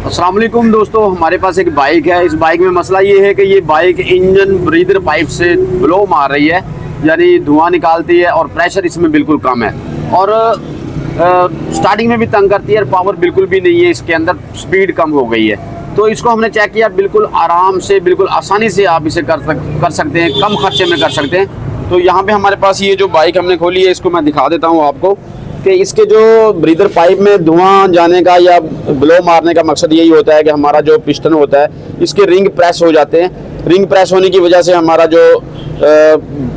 अस्सलाम वालेकुम दोस्तों, हमारे पास एक बाइक है। इस बाइक में मसला ये है कि ये बाइक इंजन ब्रीदर पाइप से ब्लो मार रही है, यानी धुआं निकालती है और प्रेशर इसमें बिल्कुल कम है और स्टार्टिंग में भी तंग करती है और पावर बिल्कुल भी नहीं है, इसके अंदर स्पीड कम हो गई है। तो इसको हमने चेक किया, बिल्कुल आराम से, बिल्कुल आसानी से आप इसे कर सकते हैं, कम खर्चे में कर सकते हैं। तो यहाँ पे हमारे पास ये जो बाइक हमने खोली है, इसको मैं दिखा देता हूँ आपको कि इसके जो ब्रीदर पाइप में धुआं जाने का या ब्लो मारने का मकसद यही होता है कि हमारा जो पिस्टन होता है इसके रिंग प्रेस हो जाते हैं। रिंग प्रेस होने की वजह से हमारा जो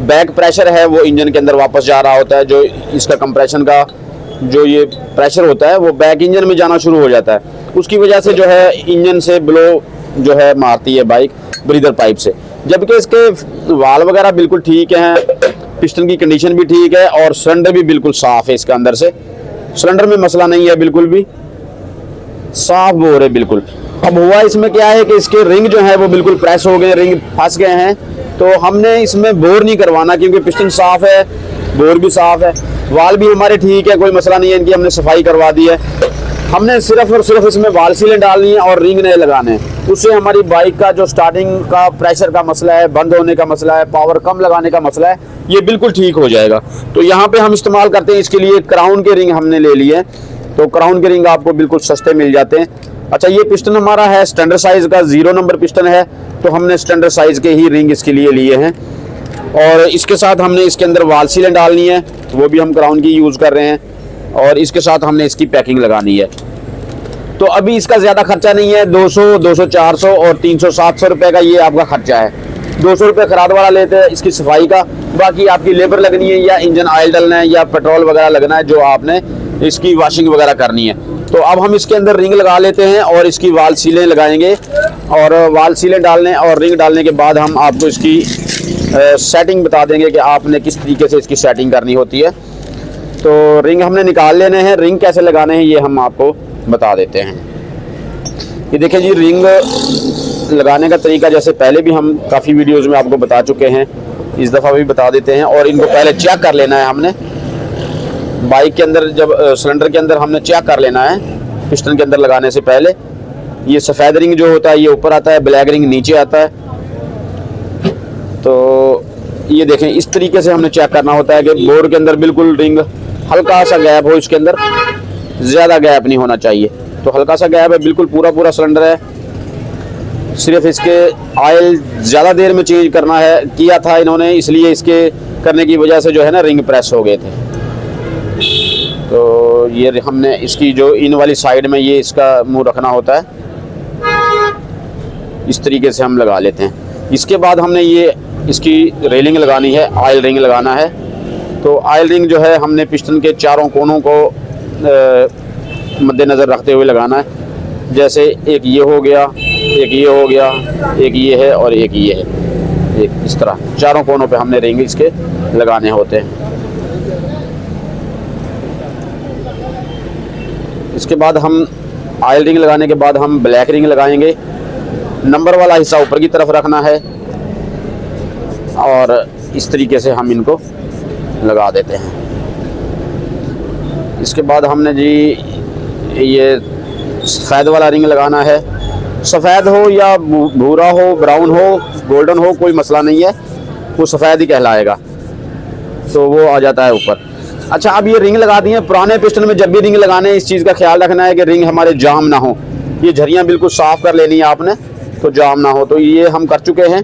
बैक प्रेशर है वो इंजन के अंदर वापस जा रहा होता है। जो इसका कंप्रेशन का जो ये प्रेशर होता है वो बैक इंजन में जाना शुरू हो जाता है। उसकी वजह से जो है इंजन से ब्लो जो है मारती है बाइक ब्रीदर पाइप से। जबकि इसके वाल वगैरह बिल्कुल ठीक हैं, पिस्टन की कंडीशन भी ठीक है और सिलेंडर भी बिल्कुल साफ है। इसके अंदर से सिलेंडर में मसला नहीं है, बिल्कुल भी साफ बोर है बिल्कुल। अब हुआ इसमें क्या है कि इसके रिंग जो है वो बिल्कुल प्रेस हो गए, रिंग फंस गए हैं। तो हमने इसमें बोर नहीं करवाना क्योंकि पिस्टन साफ है, बोर भी साफ है, वाल भी हमारे ठीक है, कोई मसला नहीं है। इनकी हमने सफाई करवा दी है। हमने सिर्फ और सिर्फ इसमें वाल सीलें डालनी है और रिंग नए लगाने हैं। उससे हमारी बाइक का जो स्टार्टिंग का प्रेशर का मसला है, बंद होने का मसला है, पावर कम लगाने का मसला है, ये बिल्कुल ठीक हो जाएगा। तो यहाँ पे हम इस्तेमाल करते हैं इसके लिए क्राउन के रिंग हमने ले लिए। तो क्राउन के रिंग आपको बिल्कुल सस्ते मिल जाते हैं। अच्छा, ये पिस्टन हमारा है स्टैंडर्ड साइज का, 0 नंबर पिस्टन है, तो हमने स्टैंडर्ड साइज के ही रिंग इसके लिए लिए हैं। और इसके साथ हमने इसके अंदर वाल सीलें डालनी है, वो भी हम क्राउन की यूज़ कर रहे हैं। और इसके साथ हमने इसकी पैकिंग लगानी है। तो अभी इसका ज़्यादा खर्चा नहीं है, 200, 200, 400 और 300, 700 रुपये का ये आपका खर्चा है। 200 रुपये खराद वाला लेते हैं इसकी सफाई का, बाकी आपकी लेबर लगनी है या इंजन ऑयल डलना है या पेट्रोल वगैरह लगना है, जो आपने इसकी वॉशिंग वगैरह करनी है। तो अब हम इसके अंदर रिंग लगा लेते हैं और इसकी वाल सीलें लगाएंगे। और वाल सीलें डालने और रिंग डालने के बाद हम आपको इसकी सेटिंग बता देंगे कि आपने किस तरीके से इसकी सेटिंग करनी होती है। तो रिंग हमने निकाल लेने हैं, रिंग कैसे लगाने हैं ये हम आपको बता देते हैं। ये देखिए जी, रिंग लगाने का तरीका जैसे पहले भी हम काफ़ी वीडियोज़ में आपको बता चुके हैं, इस दफ़ा भी बता देते हैं। और इनको पहले चेक कर लेना है हमने बाइक के अंदर, जब सिलेंडर के अंदर हमने चेक कर लेना है पिस्टन के अंदर लगाने से पहले। ये सफ़ेद रिंग जो होता है ये ऊपर आता है, ब्लैक रिंग नीचे आता है। तो ये देखें, इस तरीके से हमने चेक करना होता है कि बोर्ड के अंदर बिल्कुल रिंग हल्का सा गैप हो, इसके अंदर ज़्यादा गैप नहीं होना चाहिए। तो हल्का सा गैप है, बिल्कुल पूरा सिलेंडर है। सिर्फ इसके ऑयल ज़्यादा देर में चेंज करना है, किया था इन्होंने, इसलिए इसके करने की वजह से जो है ना रिंग प्रेस हो गए थे। तो ये हमने इसकी जो इन वाली साइड में ये इसका मुंह रखना होता है, इस तरीके से हम लगा लेते हैं। इसके बाद हमने ये इसकी रेलिंग लगानी है, ऑयल रिंग लगाना है। तो ऑयल रिंग जो है हमने पिस्टन के चारों कोनों को मद्देनज़र रखते हुए लगाना है। जैसे एक ये हो गया, एक ये हो गया, एक ये है और एक ये है। एक इस तरह चारों कोनों पे हमने रिंग इसके लगाने होते हैं। इसके बाद हम ऑयल रिंग लगाने के बाद हम ब्लैक रिंग लगाएंगे। नंबर वाला हिस्सा ऊपर की तरफ रखना है और इस तरीके से हम इनको लगा देते हैं। इसके बाद हमने जी ये सफ़ेद वाला रिंग लगाना है। सफ़ेद हो या भूरा हो, ब्राउन हो, गोल्डन हो, कोई मसला नहीं है, वो सफ़ेद ही कहलाएगा, तो वो आ जाता है ऊपर। अच्छा, अब ये रिंग लगा दी है। पुराने पिस्टन में जब भी रिंग लगाने इस चीज़ का ख्याल रखना है कि रिंग हमारे जाम ना हो। ये झरियाँ बिल्कुल साफ़ कर लेनी है आपने, तो जाम ना हो। तो ये हम कर चुके हैं।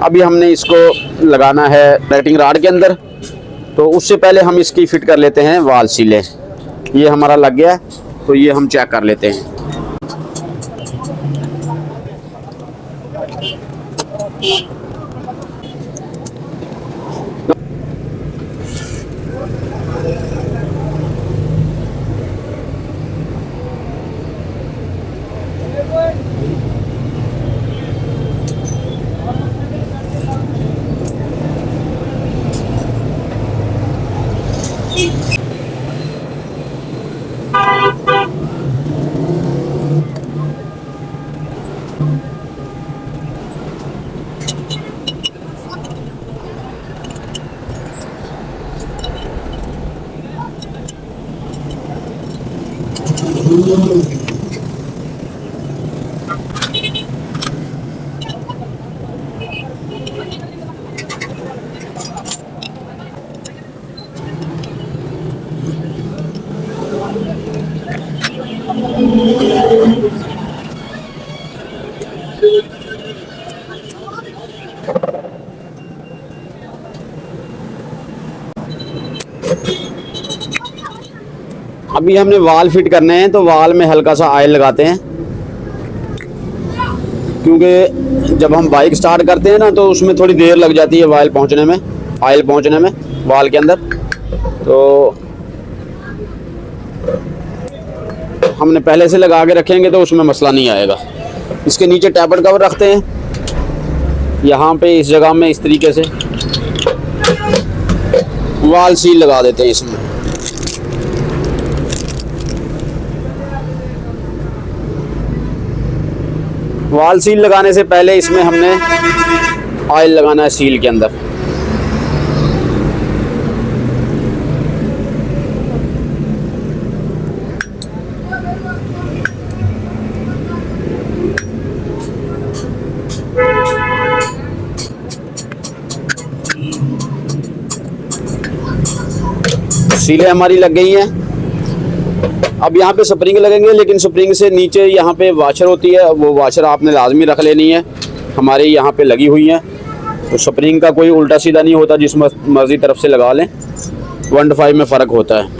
अभी हमने इसको लगाना है लाइटिंग रॉड के अंदर। तो उससे पहले हम इसकी फ़िट कर लेते हैं वाल सीलें। ये हमारा लग गया, तो ये हम चेक कर लेते हैं। अभी हमने वाल फिट करने हैं, तो वाल में हल्का सा ऑयल लगाते हैं, क्योंकि जब हम बाइक स्टार्ट करते हैं ना तो उसमें थोड़ी देर लग जाती है ऑयल पहुंचने में वाल के अंदर। तो हमने पहले से लगा के रखेंगे तो उसमें मसला नहीं आएगा। इसके नीचे टैबलेट कवर रखते हैं, यहाँ पे इस जगह में इस तरीके से वाल सील लगा देते हैं इसमें। वाल सील लगाने से पहले इसमें हमने ऑयल लगाना है सील के अंदर। सीलें हमारी लग गई हैं। अब यहाँ पे स्प्रिंग लगेंगे, लेकिन स्प्रिंग से नीचे यहाँ पे वाशर होती है, वो वाशर आपने लाजमी रख लेनी है। हमारे यहाँ पे लगी हुई है, तो स्प्रिंग का कोई उल्टा सीधा नहीं होता, जिस मर्जी तरफ से लगा लें। 1:5 में फ़र्क होता है।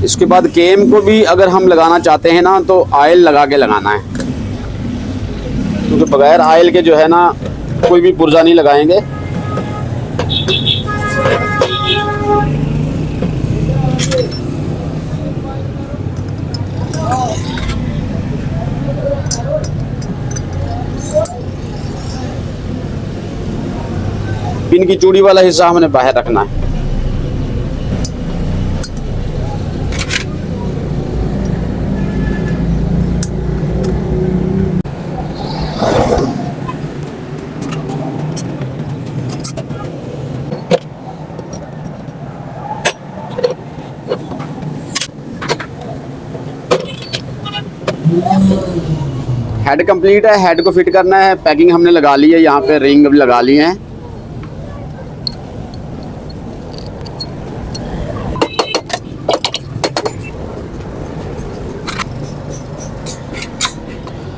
इसके बाद केम को भी अगर हम लगाना चाहते हैं ना तो ऑयल लगा के लगाना है, क्योंकि बगैर ऑयल के जो है ना कोई भी पुर्जा नहीं लगाएंगे। पिन की चूड़ी वाला हिस्सा हमने बाहर रखना है। हेड कंप्लीट है, हेड को फिट करना है। पैकिंग हमने लगा ली है, यहाँ पे रिंग भी लगा लिए हैं।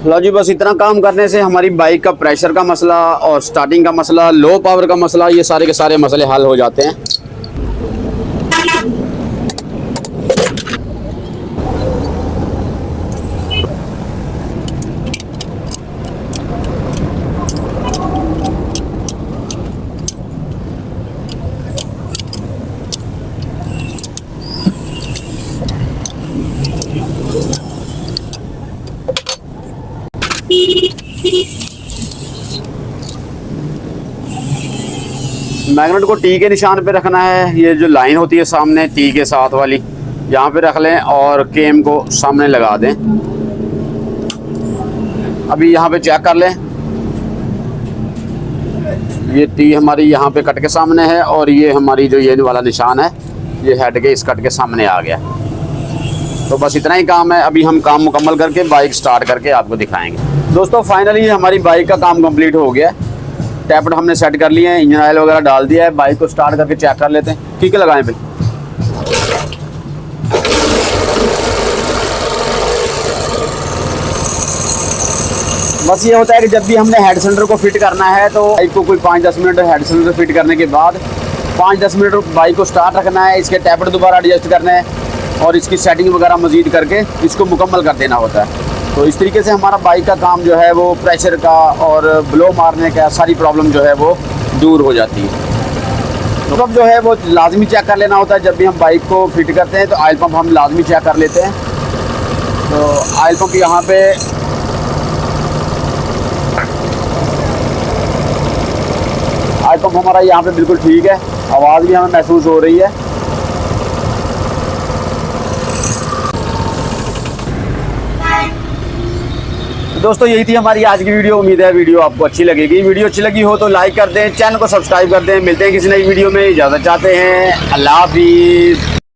लो जी, बस इतना काम करने से हमारी बाइक का प्रेशर का मसला और स्टार्टिंग का मसला, लो पावर का मसला, ये सारे के सारे मसले हल हो जाते हैं। मैग्नेट को टी के निशान पे रखना है। ये जो लाइन होती है सामने टी के साथ वाली, यहाँ पे रख लें और केम को सामने लगा दें। अभी यहाँ पे चेक कर लें, ये टी हमारी यहाँ पे कट के सामने है और ये हमारी जो ये वाला निशान है ये हेड के इस कट के सामने आ गया। तो बस इतना ही काम है। अभी हम काम मुकम्मल करके बाइक स्टार्ट करके आपको दिखाएंगे। दोस्तों फाइनली हमारी बाइक का काम कंप्लीट हो गया। टैपट हमने सेट कर लिए हैं, इंजन ऑयल वगैरह डाल दिया है। बाइक को स्टार्ट करके चेक कर लेते हैं। किक लगाएं भाई। बस ये होता है कि जब भी हमने हेड सिलेंडर को फिट करना है तो बाइक को कोई 5-10 मिनट हेड सिलेंडर फिट करने के बाद 5-10 मिनट बाइक को स्टार्ट रखना है। इसके टैपट दोबारा एडजस्ट करना है और इसकी सेटिंग वगैरह मज़ीद करके इसको मुकम्मल कर देना होता है। तो इस तरीके से हमारा बाइक का काम जो है वो प्रेशर का और ब्लो मारने का सारी प्रॉब्लम जो है वो दूर हो जाती है। तो अब जो है वो लाजमी चेक कर लेना होता है। जब भी हम बाइक को फिट करते हैं तो ऑयल पंप हम लाजमी चेक कर लेते हैं। तो ऑयल पंप यहाँ पे ऑयल पंप हमारा यहाँ पे बिल्कुल ठीक है, आवाज़ भी हमें महसूस हो रही है। दोस्तों यही थी हमारी आज की वीडियो। उम्मीद है वीडियो आपको अच्छी लगेगी। वीडियो अच्छी लगी हो तो लाइक कर दें, चैनल को सब्सक्राइब कर दें। मिलते हैं किसी नई वीडियो में, इजाज़त चाहते हैं। अल्लाह हाफिज़।